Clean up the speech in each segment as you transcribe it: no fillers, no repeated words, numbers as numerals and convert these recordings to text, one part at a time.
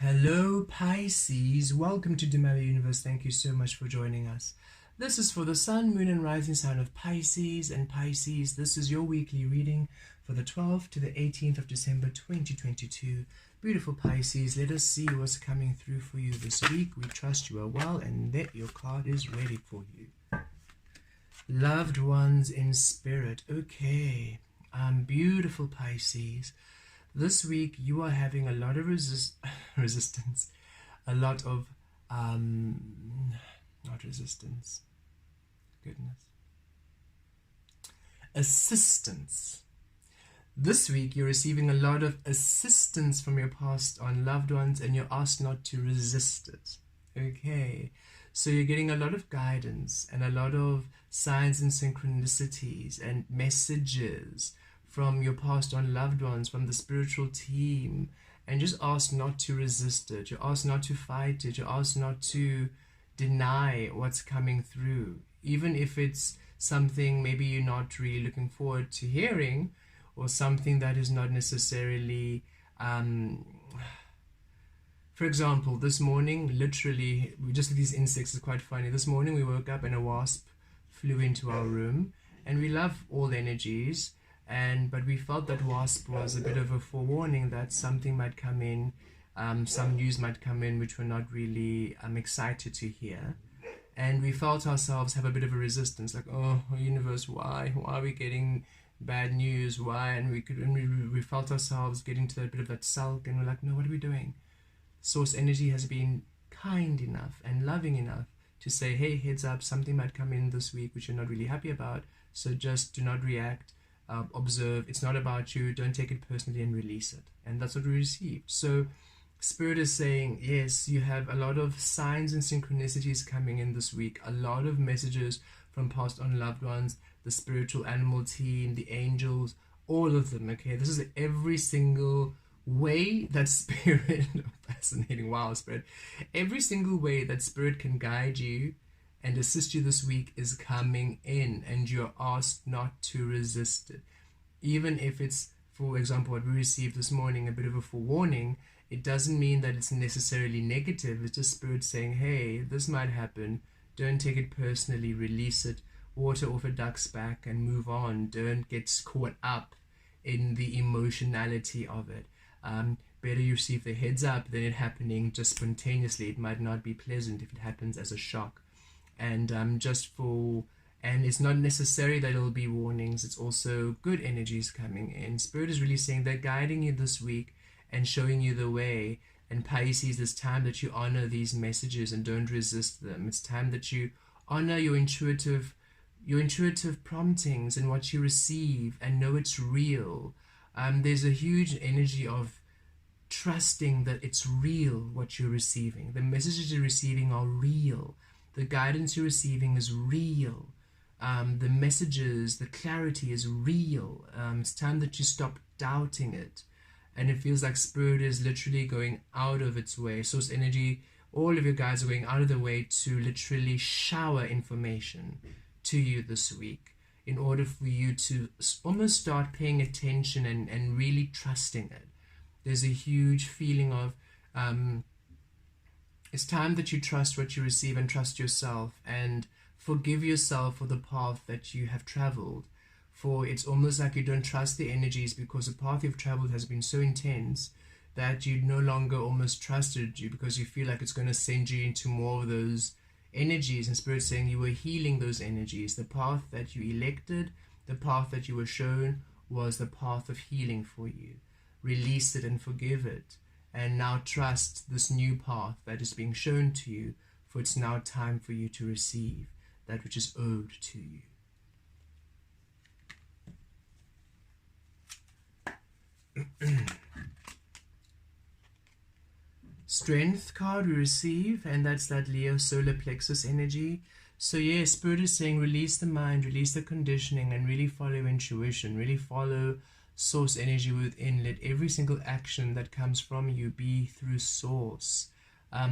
Hello Pisces, welcome to Demara Universe. Thank you so much for joining us. This is for the Sun, Moon and Rising sign of Pisces. And Pisces, this is your weekly reading for the 12th to the 18th of December 2022. Beautiful Pisces, let us see what's coming through for you this week. We trust you are well and that your card is ready for you. Loved ones in spirit. Okay, beautiful Pisces. This week you are having a lot of resistance, a lot of, not resistance, goodness, assistance. This week you're receiving a lot of assistance from your past on loved ones and you're asked not to resist it. Okay, so you're getting a lot of guidance and a lot of signs and synchronicities and messages from your past on loved ones, from the spiritual team, and just ask not to resist it. You're asked not to fight it. You're asked not to deny what's coming through, even if it's something maybe you're not really looking forward to hearing, or something that is not necessarily, for example, this morning, literally, we just these insects is quite funny. This morning we woke up and a wasp flew into our room, and we love all energies. But we felt that wasp was a bit of a forewarning that something might come in, some news might come in which we're not really excited to hear. And we felt ourselves have a bit of a resistance, like, oh, universe, why are we getting bad news? Why? And we felt ourselves getting to that bit of that sulk, and we're like, no, what are we doing? Source energy has been kind enough and loving enough to say, hey, heads up, something might come in this week which you're not really happy about, so just do not react. Observe, it's not about you, don't take it personally, and release it. And that's what we received. So Spirit is saying, yes, you have a lot of signs and synchronicities coming in this week, a lot of messages from past on loved ones, the spiritual animal team, the angels, all of them. Okay, this is every single way that Spirit fascinating, wow, Spirit, every single way that Spirit can guide you and assist you this week is coming in, and you're asked not to resist it. Even if it's, for example, what we received this morning, a bit of a forewarning, it doesn't mean that it's necessarily negative. It's just Spirit saying, hey, this might happen. Don't take it personally. Release it. Water off a duck's back and move on. Don't get caught up in the emotionality of it. Better you receive the heads up than it happening just spontaneously. It might not be pleasant if it happens as a shock. And and it's not necessary that it'll be warnings. It's also good energies coming in. Spirit is really saying they're guiding you this week and showing you the way. And Pisces, it's time that you honor these messages and don't resist them. It's time that you honor your intuitive promptings and what you receive and know it's real. There's a huge energy of trusting that it's real what you're receiving. The messages you're receiving are real. The guidance you're receiving is real. The messages, the clarity is real. It's time that you stop doubting it. And it feels like Spirit is literally going out of its way. Source energy, all of you guys are going out of the way to literally shower information to you this week in order for you to almost start paying attention and really trusting it. There's a huge feeling of it's time that you trust what you receive and trust yourself and forgive yourself for the path that you have traveled. For it's almost like you don't trust the energies because the path you've traveled has been so intense that you no longer almost trusted you because you feel like it's going to send you into more of those energies. And Spirit saying you were healing those energies. The path that you elected, the path that you were shown was the path of healing for you. Release it and forgive it. And now trust this new path that is being shown to you, for it's now time for you to receive that which is owed to you. Strength card we receive, and that's that Leo solar plexus energy. So yeah, Spirit is saying release the mind, release the conditioning, and really follow intuition, really follow source energy within. Let every single action that comes from you be through source.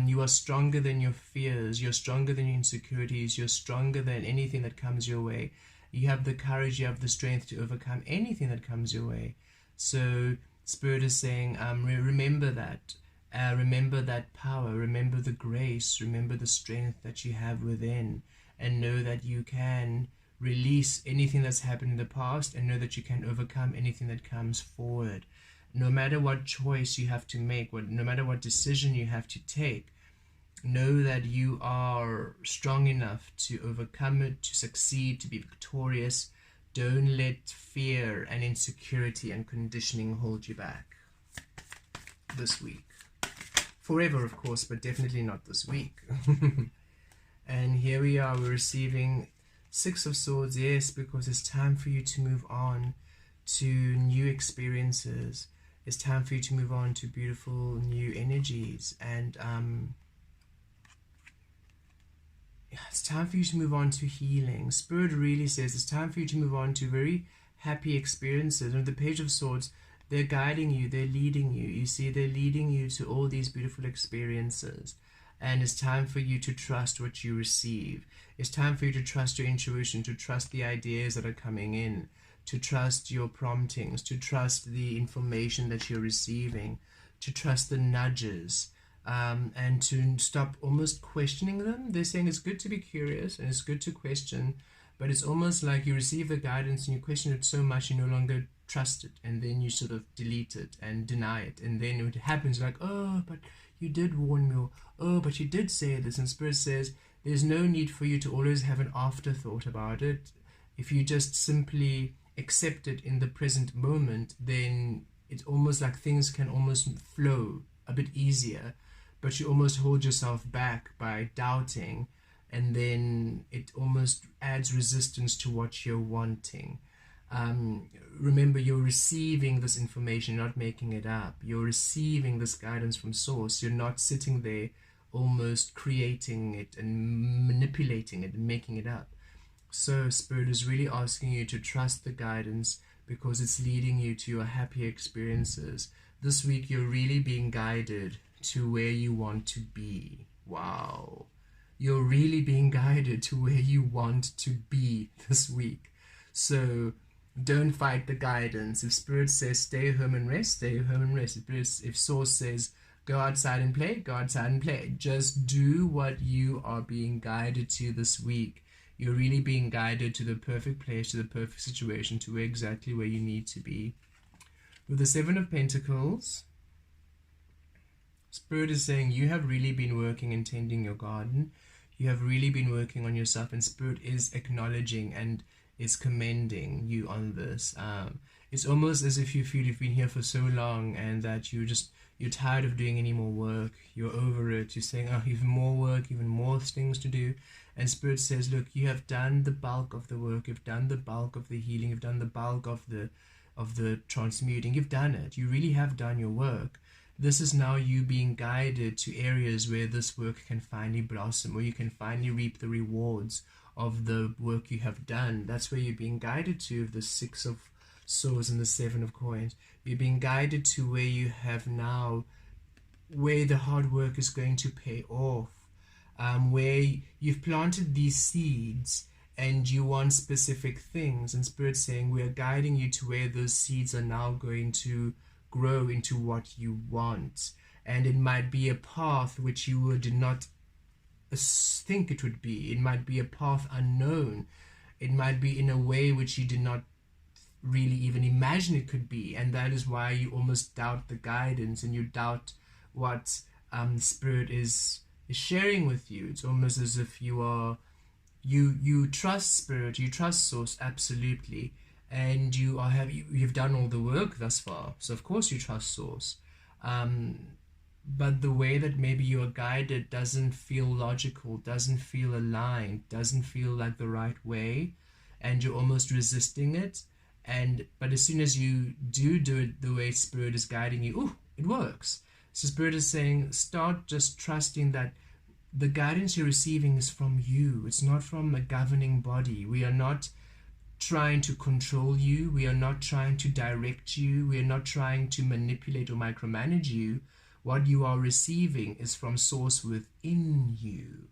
You are stronger than your fears. You're stronger than your insecurities. You're stronger than anything that comes your way. You have the courage, you have the strength to overcome anything that comes your way. So Spirit is saying, remember that. Remember that power, remember the grace, remember the strength that you have within, and know that you can release anything that's happened in the past, and know that you can overcome anything that comes forward. No matter what choice you have to make, no matter what decision you have to take, know that you are strong enough to overcome it, to succeed, to be victorious. Don't let fear and insecurity and conditioning hold you back this week. Forever, of course, but definitely not this week. And here we are, we're receiving Six of Swords, yes, because it's time for you to move on to new experiences. It's time for you to move on to beautiful new energies. And it's time for you to move on to healing. Spirit really says it's time for you to move on to very happy experiences. And the Page of Swords, they're guiding you, they're leading you. You see, they're leading you to all these beautiful experiences. And it's time for you to trust what you receive. It's time for you to trust your intuition, to trust the ideas that are coming in, to trust your promptings, to trust the information that you're receiving, to trust the nudges, and to stop almost questioning them. They're saying it's good to be curious and it's good to question, but it's almost like you receive the guidance and you question it so much you no longer trust it, and then you sort of delete it and deny it, and then it happens like, oh, but you did warn me, or oh, but you did say this. And Spirit says there's no need for you to always have an afterthought about it. If you just simply accept it in the present moment, then it's almost like things can almost flow a bit easier, but you almost hold yourself back by doubting, and then it almost adds resistance to what you're wanting. Remember, you're receiving this information, not making it up. You're receiving this guidance from Source. You're not sitting there almost creating it and manipulating it and making it up. So Spirit is really asking you to trust the guidance, because it's leading you to your happy experiences. This week you're really being guided to where you want to be. Wow. You're really being guided to where you want to be this week. So don't fight the guidance. If Spirit says stay home and rest, stay home and rest. If Source says go outside and play, go outside and play. Just do what you are being guided to this week. You're really being guided to the perfect place, to the perfect situation, to exactly where you need to be. With the Seven of Pentacles, Spirit is saying you have really been working and tending your garden. You have really been working on yourself, and Spirit is acknowledging and is commending you on this. It's almost as if you feel you've been here for so long and that you're tired of doing any more work. You're over it. You're saying, oh, even more work, even more things to do. And Spirit says, look, you have done the bulk of the work. You've done the bulk of the healing. You've done the bulk of the transmuting. You've done it. You really have done your work. This is now you being guided to areas where this work can finally blossom, where you can finally reap the rewards of the work you have done. That's where you're being guided to, the Six of Swords and the Seven of Coins. You're being guided to where you have now, where the hard work is going to pay off, where you've planted these seeds and you want specific things, and Spirit's saying we are guiding you to where those seeds are now going to grow into what you want. And it might be a path which you did not think it would be. It might be a path unknown. It might be in a way which you did not really even imagine it could be, and that is why you almost doubt the guidance and you doubt what Spirit is sharing with you. It's almost as if you trust Spirit, you trust Source, absolutely, and you've done all the work thus far, so of course you trust Source, but the way that maybe you are guided doesn't feel logical, doesn't feel aligned, doesn't feel like the right way, and you're almost resisting it. But as soon as you do it the way Spirit is guiding you, ooh, it works. So Spirit is saying, start just trusting that the guidance you're receiving is from you. It's not from a governing body. We are not trying to control you. We are not trying to direct you. We are not trying to manipulate or micromanage you. What you are receiving is from Source within you.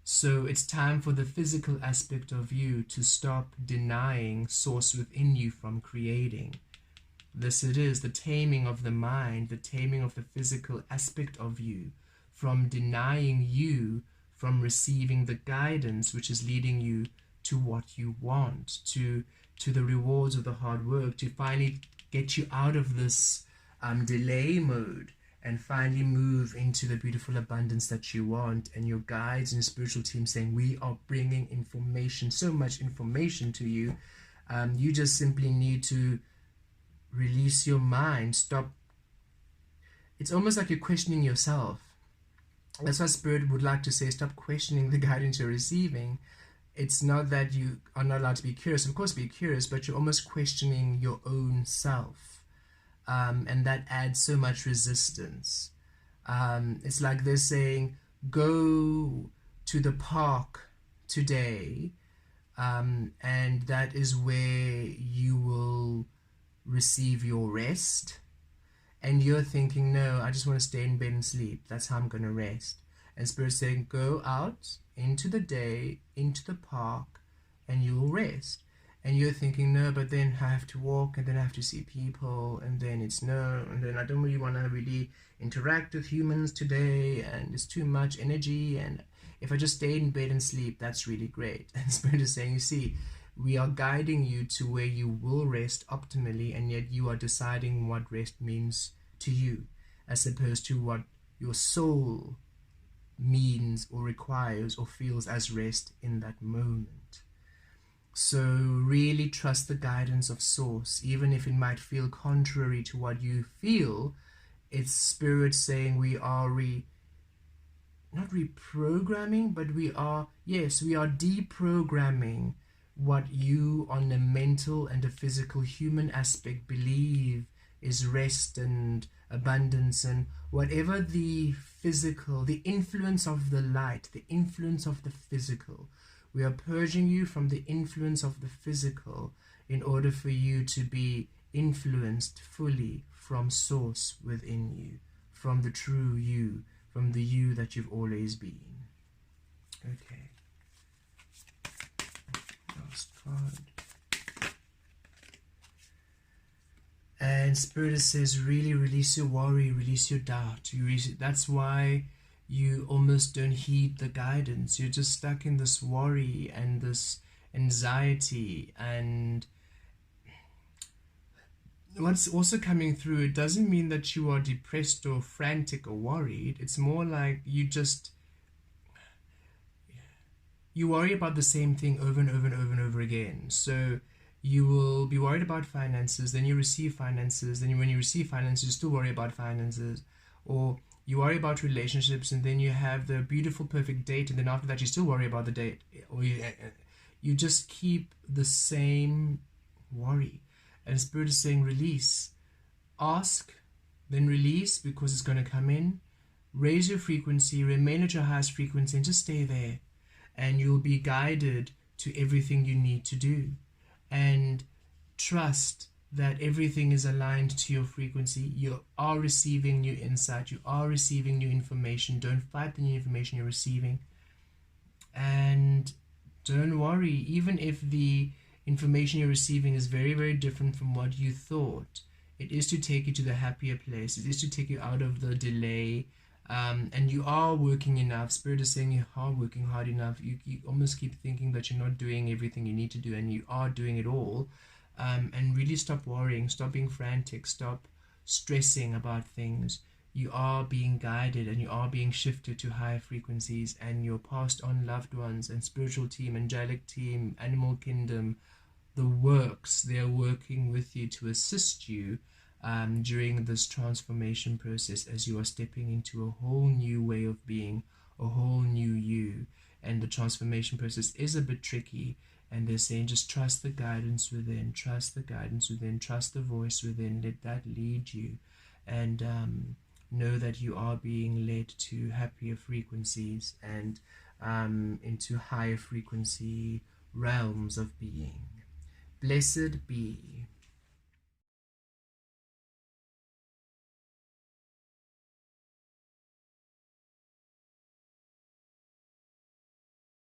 So it's time for the physical aspect of you to stop denying Source within you from creating. This it is, the taming of the mind, the taming of the physical aspect of you, from denying you from receiving the guidance which is leading you to what you want, to the rewards of the hard work, to finally get you out of this delay mode and finally move into the beautiful abundance that you want. And your guides and your spiritual team saying, we are bringing information, so much information to you. You just simply need to release your mind. Stop. It's almost like you're questioning yourself. That's why Spirit would like to say, stop questioning the guidance you're receiving. It's not that you are not allowed to be curious. Of course, be curious, but you're almost questioning your own self. And that adds so much resistance. It's like they're saying, go to the park today, and that is where you will receive your rest. And you're thinking, no, I just want to stay in bed and sleep. That's how I'm going to rest. And Spirit's saying, go out into the day, into the park, and you'll rest. And you're thinking, no, but then I have to walk, and then I have to see people, and then it's no, and then I don't really want to really interact with humans today, and it's too much energy, and if I just stay in bed and sleep, that's really great. And Spirit is saying, you see, we are guiding you to where you will rest optimally, and yet you are deciding what rest means to you, as opposed to what your soul means or requires or feels as rest in that moment. So really trust the guidance of Source, even if it might feel contrary to what you feel. It's Spirit saying we are not reprogramming, but we are deprogramming what you on the mental and the physical human aspect believe is rest and abundance, and whatever the physical, the influence of the light, the influence of the physical. We are purging you from the influence of the physical in order for you to be influenced fully from Source within you, from the true you, from the you that you've always been. Okay. Last card. And Spirit says, really release your worry, release your doubt. That's why you almost don't heed the guidance. You're just stuck in this worry and this anxiety. And what's also coming through, it doesn't mean that you are depressed or frantic or worried. It's more like you worry about the same thing over and over and over and over again. So you will be worried about finances, then you receive finances, then when you receive finances, you still worry about finances. Or you worry about relationships, and then you have the beautiful, perfect date, and then after that, you still worry about the date. Or you just keep the same worry. And Spirit is saying, release. Ask, then release, because it's going to come in. Raise your frequency, remain at your highest frequency, and just stay there. And you'll be guided to everything you need to do. And trust that everything is aligned to your frequency. You are receiving new insight. You are receiving new information. Don't fight the new information you're receiving. And don't worry, even if the information you're receiving is very, very different from what you thought. It is to take you to the happier place. It is to take you out of the delay. And you are working enough. Spirit is saying you are working hard enough. You almost keep thinking that you're not doing everything you need to do, and you are doing it all. And really stop worrying, stop being frantic, stop stressing about things. You are being guided, and you are being shifted to higher frequencies, and your passed on loved ones and spiritual team, angelic team, animal kingdom, the works, they are working with you to assist you during this transformation process as you are stepping into a whole new way of being, a whole new you. And the transformation process is a bit tricky, and they're saying just trust the guidance within, trust the guidance within, trust the voice within, let that lead you, and know that you are being led to happier frequencies and into higher frequency realms of being. Blessed be.